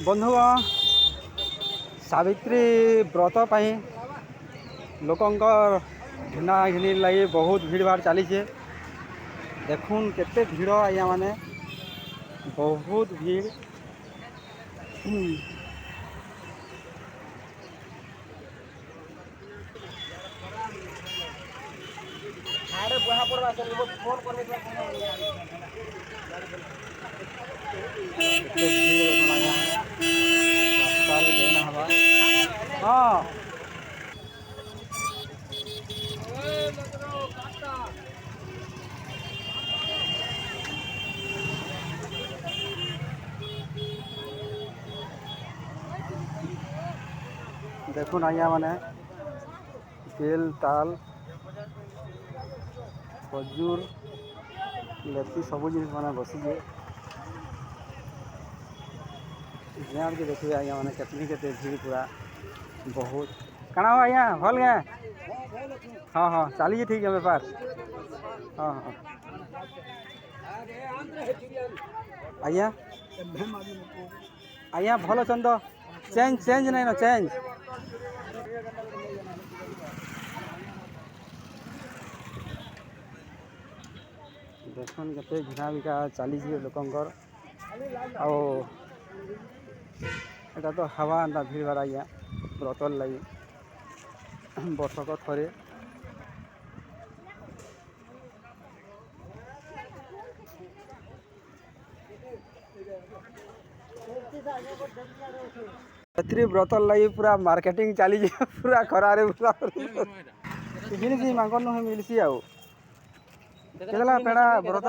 बंधुगण सावित्री व्रत पाई लोकंकर घिना घिनी लगी बहुत भीड़ भाड़ चली देखुन केते भीड़ आज्ञा माने बहुत भीड़। हाँ देखुन आज्ञा माने बेल ताल खजूर लेती सब जिन मैंने बसीजे यहाँ के देखिए आज्ञा मैंने केतनी केते भीड़ पूरा बहुत कଣା हो आज्ञा भल गए। हाँ हाँ चलिए ठीक है बेपार। हाँ हाँ आज्ञा आज्ञा भल अच्छा तो चेंज चेंज नहीं ना चेंज देखुन केते घिना बिका चली लोकंकर आटा तो हवा एंता भीड़ भाड़ आज्ञा व्रतर लगी वर्षक थरे सावित्री व्रतर लगी पूरा मार्केटिंग चली पूरा खरारे पूरा जिन मांगन नुहे मिलसी आउ केला पेड़ा व्रत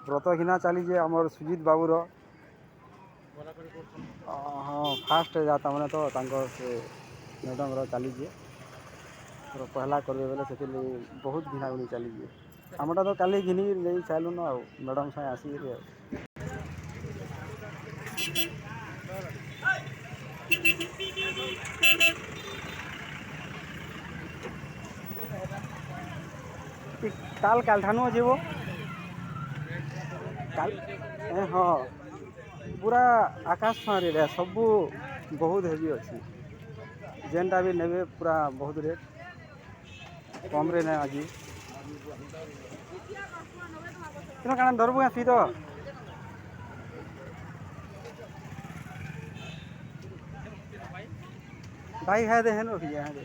व्रत घिना चली आमर सुजीत बाबूर हाँ फास्ट जाता मैंने तो से मैडम चली पहला करेंगे बोले से बहुत घिना घिनी चली आमटा तो काली घिनी नहीं चालून आ मैडम साए आसी काल काल ठानु जीव काल हाँ पूरा आकाश छुआ सब बहुत हेवी अच्छी जेनटा भी नेबे पूरा बहुत रेट कम रे ना आज क्या धरबू आसी तो भाई है दे है ना रखिए यहाँ दे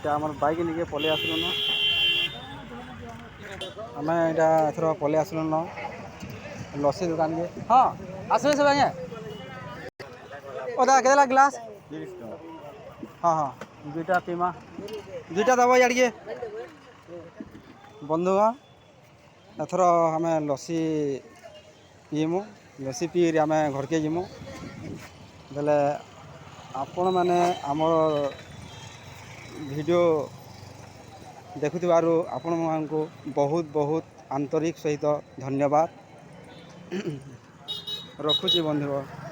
आम बैक निके पलि आसलु न आम यहाँ एथर पलि आसलु न लस्सी दुकान के हाँ आसवे सब आज्ञा ओदा के ग्लास हाँ हाँ दुईटा पीमा दुईटा दब याड़े बंधुगण एथर आम लस्सी पीमु लस्सी पी आम घर के जीमु बेले आपण मैंने आमर वीडियो देखुथिबारु आपण मानकु बहुत बहुत आंतरिक सहित धन्यवाद रखुची बंधुगण।